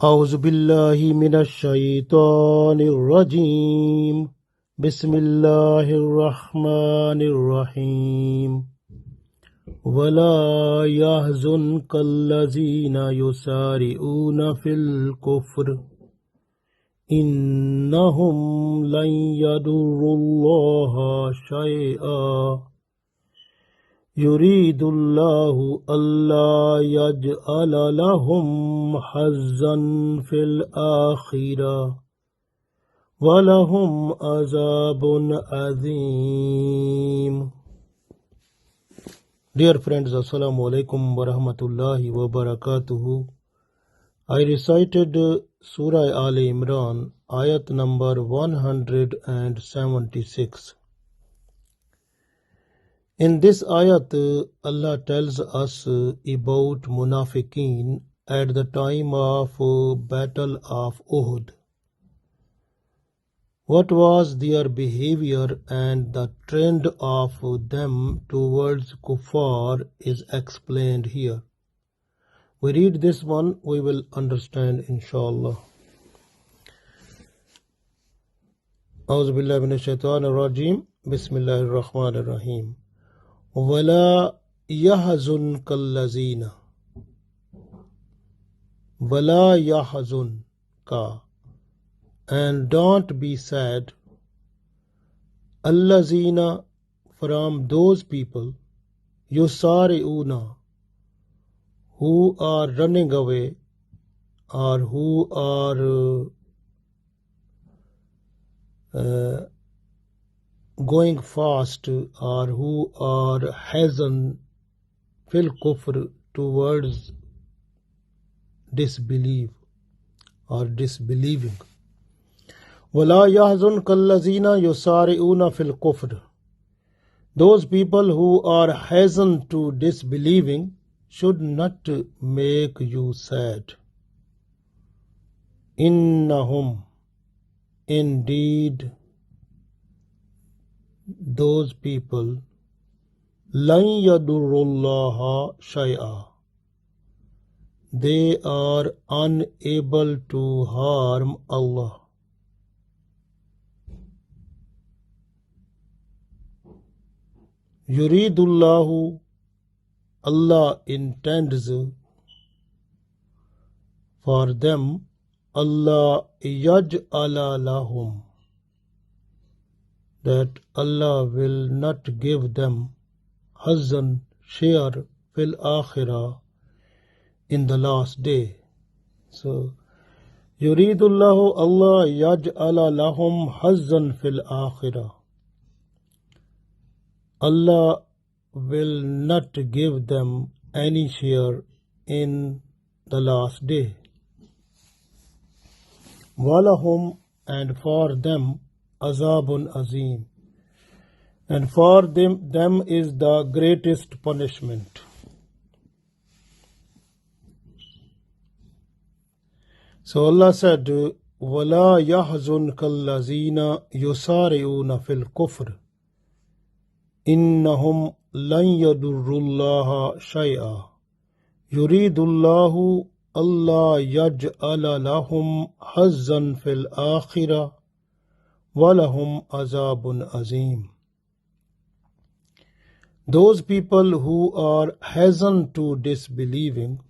أعوذ بالله من الشيطان الرجيم بسم الله الرحمن الرحيم ولا يحزنك الذين يسارعون في الكفر إنهم لن يضروا الله شيئا يريد الله ألا يجعل لهم حظا في الآخرة وَلَهُمْ عَذَابٌ عَظِيمٌ. Dear friends, Assalamu alaikum wa rahmatullahi wa barakatuhu. I recited Surah Al-Imran, Ayat number 176. In this ayat, Allah tells us about Munafiqeen at the time of Battle of Uhud. What was their behavior and the trend of them towards kuffar is explained here. We read this one, we will understand inshallah. أعوذ بالله من الشيطان الرجيم بسم الله الرحمن الرحيم ولا يحزنك الذين ولا يحزنك and don't be sad allazina from those people yusari'una who are running away or who are going fast or who are hazan fil kufr towards disbelief or disbelieving. وَلَا يَحْزُنْكَ الَّذِينَ يُسَارِعُونَ فِي الْكُفْرِ. Those people who are hastened to disbelieving should not make you sad. إِنَّهُمْ indeed those people لَنْ يَضُرُّوا اللَّهَ شَيْئًا they are unable to harm Allah. Yuridullahu Allah intends for them Allah yaj'ala lahum that Allah will not give them hazzan share fil akhirah in the last day. So Yuridullahu Allah yaj'ala lahum hazzan fil akhirah. Allah will not give them any share in the last day. Walahum and for them azabun azim and for them is the greatest punishment. So Allah said, وَلَا يَحْزُنْكَ الَّذِينَ يُسَارِعُونَ فِي الْكُفْرِ إِنَّهُمْ لَنْ يَضُرُّوا اللَّهَ شَيْئًا يُرِيدُ اللَّهُ أَلَّا يَجْعَلَ لَهُمْ حَظًّا فِي الْآخِرَةِ وَلَهُمْ عَذَابٌ عَظِيمٌ. Those people who are hastened to disbelieving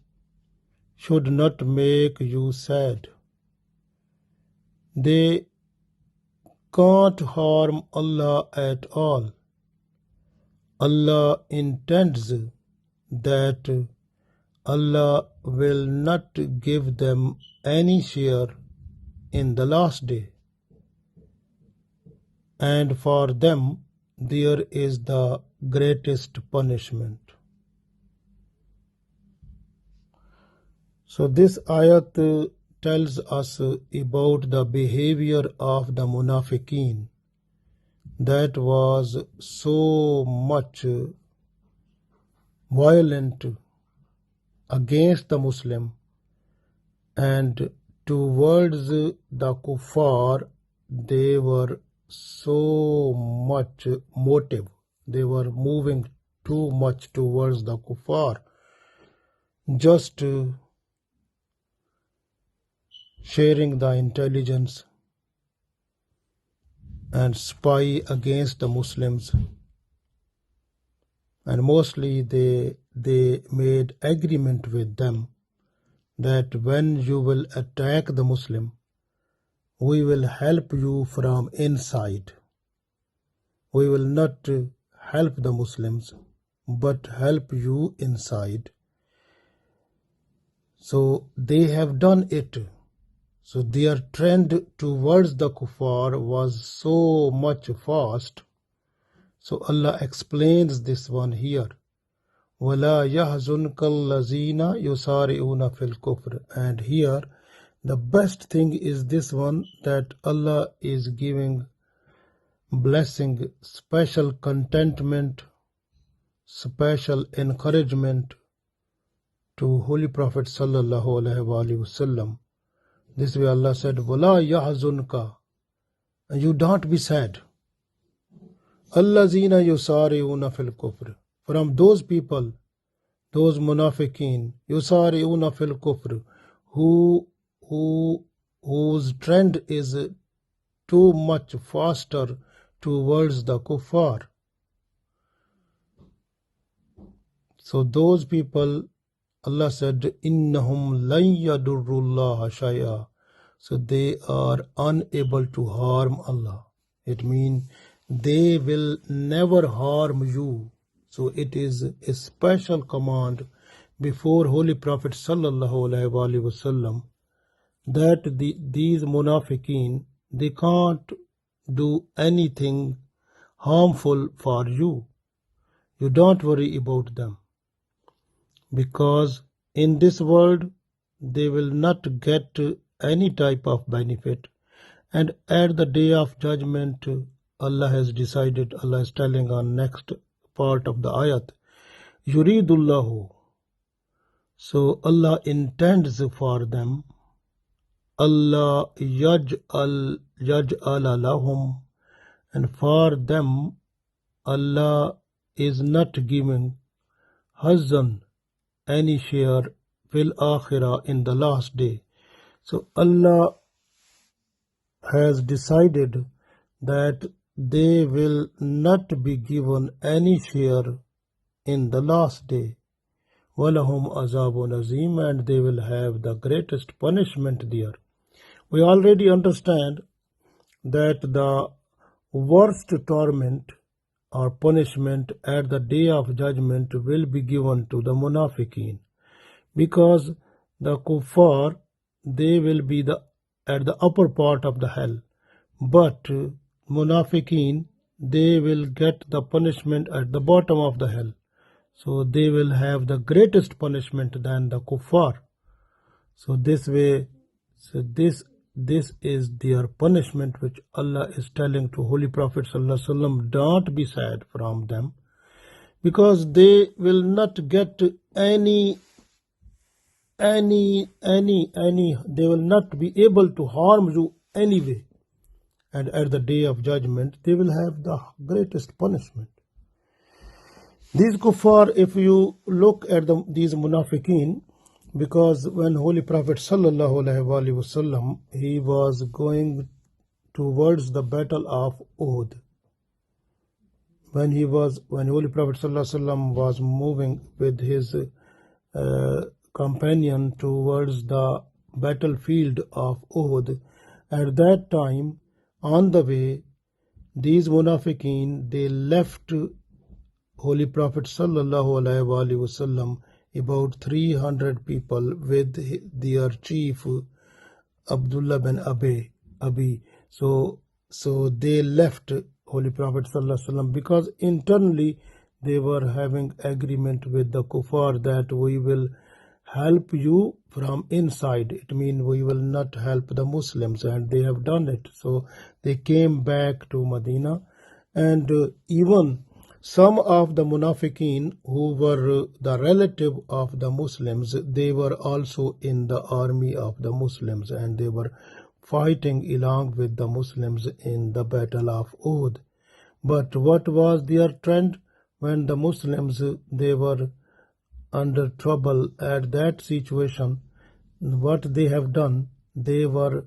should not make you sad. They can't harm Allah at all. Allah intends that Allah will not give them any share in the last day. And for them there is the greatest punishment. So this ayat tells us about the behavior of the munafiqeen that was so much violent against the Muslim and towards the kuffar they were so much motive. They were moving too much towards the kuffar just sharing the intelligence and spy against the Muslims. And mostly they made agreement with them that when you will attack the Muslim, we will help you from inside. We will not help the Muslims, but help you inside. So they have done it. So their trend towards the kuffar was so much fast. So Allah explains this one here. وَلَا يَحْزُنْكَ الَّذِينَ يُسَارِعُونَ فِي الْكُفْرِ. And here the best thing is this one, that Allah is giving blessing, special contentment, special encouragement to Holy Prophet sallallahu alaihi wasallam. This way Allah said, وَلَا يَحْزُنْكَ, and you don't be sad. الَّذِينَ يُسَارِعُونَ فِي الْكُفْرِ, from those people, those munafiqeen, يُسَارِعُونَ فِي الْكُفْرِ, whose trend is too much faster towards the kuffar. So those people, Allah said, إِنَّهُمْ لَن يَضُرُّوا اللَّهَ شَيْئًا. So they are unable to harm Allah. It means they will never harm you. So it is a special command before Holy Prophet sallallahu alaihi wasallam that these munafiqeen, they can't do anything harmful for you. You don't worry about them, because in this world they will not get any type of benefit, and at the day of judgment Allah has decided, Allah is telling on next part of the ayat, yuridullahu, so Allah intends for them, Allah yaj'al lahum, and for them Allah is not giving hazan, any share, fil akhirah, in the last day. So Allah has decided that they will not be given any share in the last day. وَلَهُمْ عَذَابٌ عَظِيمٌ, and they will have the greatest punishment there. We already understand that the worst torment or punishment at the day of judgment will be given to the munafiqeen, because the kuffar, they will be at the upper part of the hell, but munafiqeen, they will get the punishment at the bottom of the hell. So they will have the greatest punishment than the kuffar. So this way, this is their punishment, which Allah is telling to Holy Prophet sallallahu alaihi wasallam, don't be sad from them, because they will not get any, they will not be able to harm you anyway. And at the day of judgment, they will have the greatest punishment. These kuffar, if you look at these munafiqeen, because when Holy Prophet sallallahu alaihi wasallam, he was going towards the battle of Uhud, when Holy Prophet sallallahu alaihi wasallam was moving with his companion towards the battlefield of Uhud, at that time, on the way, these munafiqeen, they left Holy Prophet sallallahu alaihi wasallam, about 300 people with their chief Abdullah bin Abi. So they left Holy Prophet sallallahu alaihi wasallam, because internally they were having agreement with the kuffar that we will help you from inside. It means we will not help the Muslims, and they have done it. So they came back to Medina, and even some of the munafiqeen who were the relative of the Muslims, they were also in the army of the Muslims, and they were fighting along with the Muslims in the battle of Uhud. But what was their trend when the Muslims, they were under trouble at that situation? What they have done, they were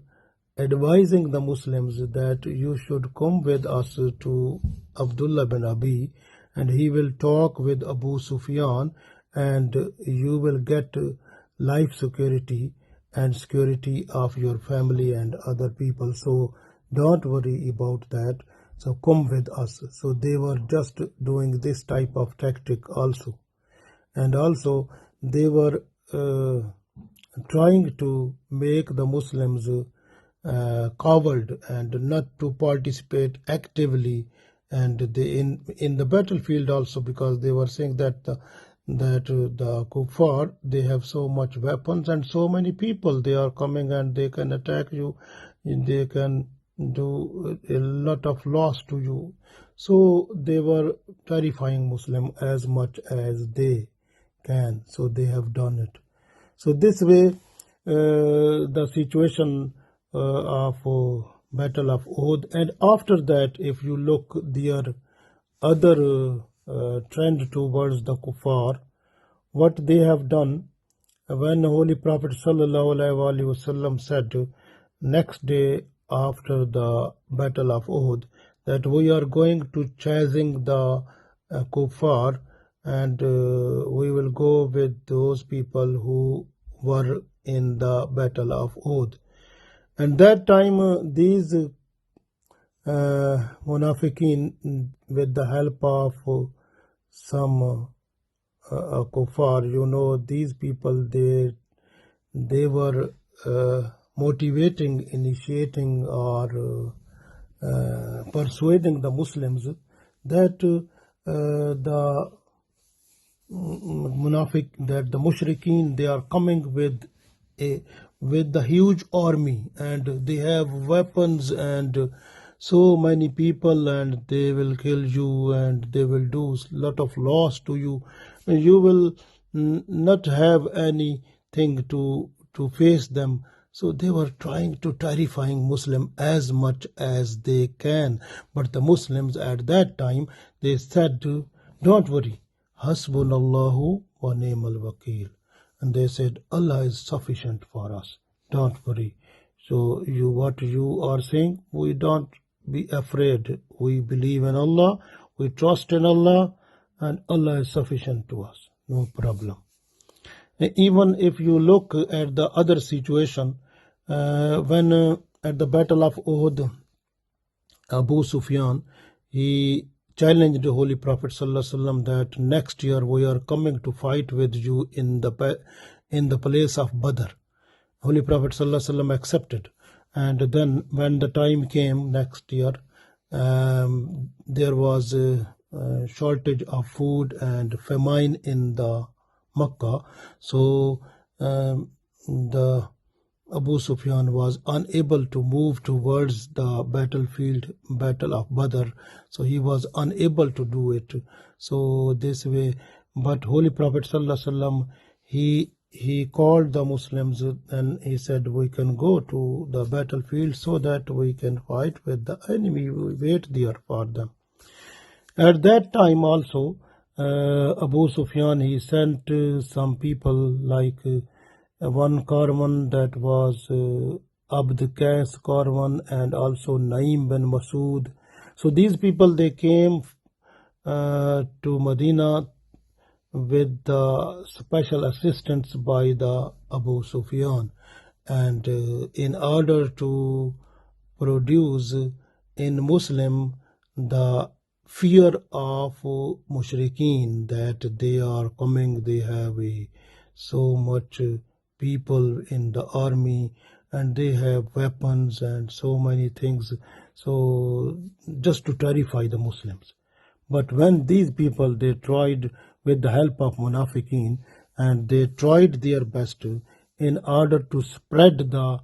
advising the Muslims that you should come with us to Abdullah bin Abi, and he will talk with Abu Sufyan, and you will get life security and security of your family and other people. So don't worry about that. So come with us. So they were just doing this type of tactic also. And also they were trying to make the Muslims coward and not to participate actively, and they in the battlefield also, because they were saying that the kuffar, they have so much weapons and so many people, they are coming and they can attack you, they can do a lot of loss to you. So they were terrifying Muslim as much as they can. So they have done it. So this way the situation of Battle of Uhud, and after that, if you look their other trend towards the kuffar, what they have done, when Holy Prophet ﷺ said next day after the Battle of Uhud that we are going to chasing the kuffar, and we will go with those people who were in the Battle of Uhud. And that time these munafiqeen, with the help of some kuffar, you know, these people, they were motivating, initiating, or persuading the Muslims that the munafiq, that the mushrikeen, they are coming with the huge army, and they have weapons and so many people, and they will kill you and they will do lot of loss to you, and you will not have anything to face them. So they were trying to terrifying Muslim as much as they can. But the Muslims at that time, they said, don't worry, Hasbunallahu wa ni'mal wakil. And they said, Allah is sufficient for us. Don't worry. So what you are saying, we don't be afraid. We believe in Allah, we trust in Allah, and Allah is sufficient to us. No problem. Even if you look at the other situation, when at the Battle of Uhud, Abu Sufyan, he challenged the Holy Prophet ﷺ that next year we are coming to fight with you in the place of Badr. Holy Prophet ﷺ accepted. And then when the time came next year, there was a shortage of food and famine in the Makkah. So the Abu Sufyan was unable to move towards the battlefield, Battle of Badr. So he was unable to do it. So this way, but Holy Prophet ﷺ, he called the Muslims and he said, we can go to the battlefield so that we can fight with the enemy. We wait there for them. At that time also, Abu Sufyan, he sent some people like one caravan that was Abd Qais caravan, and also Naim bin Masood. So these people, they came to Medina with the special assistance by the Abu Sufyan, and in order to produce in Muslim the fear of mushrikeen, that they are coming, they have so much people in the army, and they have weapons and so many things, so just to terrify the Muslims. But when these people, they tried with the help of munafiqeen, and they tried their best in order to spread the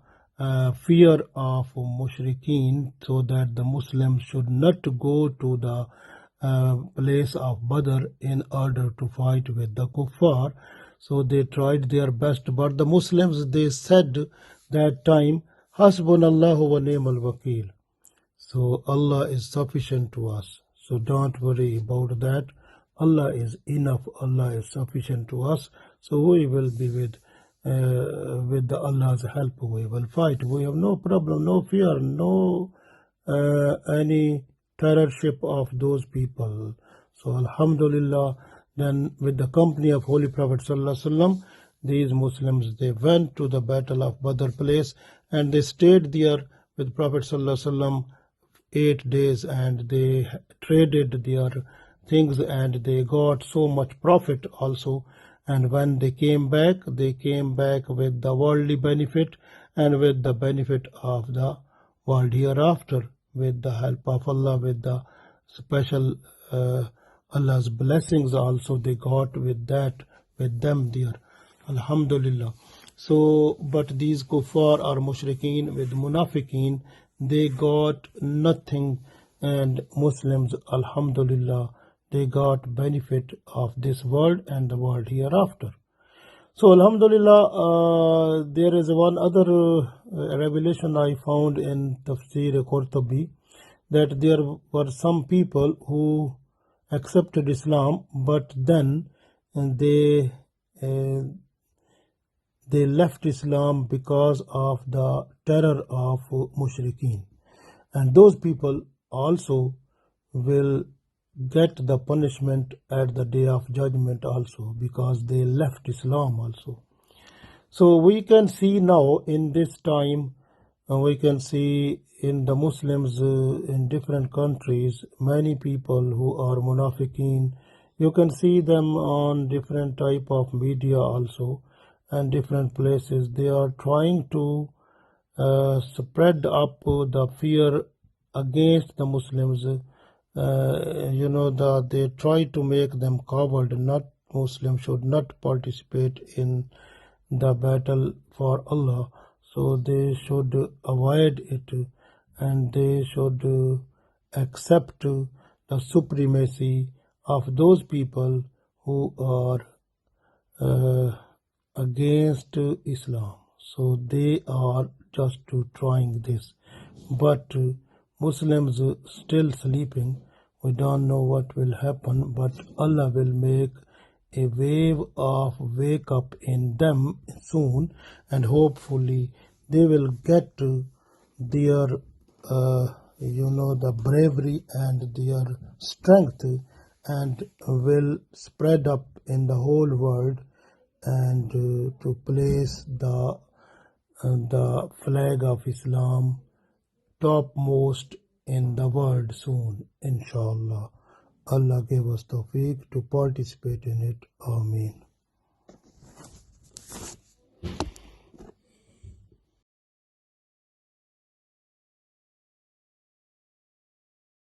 fear of mushrikeen, so that the Muslims should not go to the place of Badr in order to fight with the kuffar. So they tried their best, but the Muslims, they said that time, Hasbunallahu wa ni'mal wakil. So Allah is sufficient to us. So don't worry about that. Allah is enough. Allah is sufficient to us. So we will be with with Allah's help we will fight. We have no problem, no fear, no any terrorship of those people. So Alhamdulillah, then with the company of Holy Prophet Sallallahu Alaihi Wasallam, these Muslims, they went to the battle of Badr place and they stayed there with Prophet Sallallahu Alaihi Wasallam 8 days, and they traded their things and they got so much profit also. And when they came back with the worldly benefit and with the benefit of the world hereafter, with the help of Allah, with the special Allah's blessings also they got with them there. Alhamdulillah. So, but these kuffar or mushrikeen with munafiqeen, they got nothing, and Muslims, Alhamdulillah, they got benefit of this world and the world hereafter. So Alhamdulillah, there is one other revelation I found in Tafseer Qurtubi, that there were some people who accepted Islam, but then they left Islam because of the terror of mushrikeen, and those people also will get the punishment at the day of judgment also, because they left Islam also. So we can see now in this time, we can see in the Muslims in different countries, many people who are munafiqeen. You can see them on different type of media also and different places. They are trying to spread up the fear against the Muslims. That they try to make them coward. Not Muslims should not participate in the battle for Allah. So they should avoid it, and they should accept the supremacy of those people who are against Islam. So they are just trying this, but Muslims still sleeping. We don't know what will happen, but Allah will make a wave of wake up in them soon, and hopefully they will get their the bravery and their strength, and will spread up in the whole world, and to place the flag of Islam topmost in the world soon, inshallah. Allah give us tawfiq to participate in it. Ameen.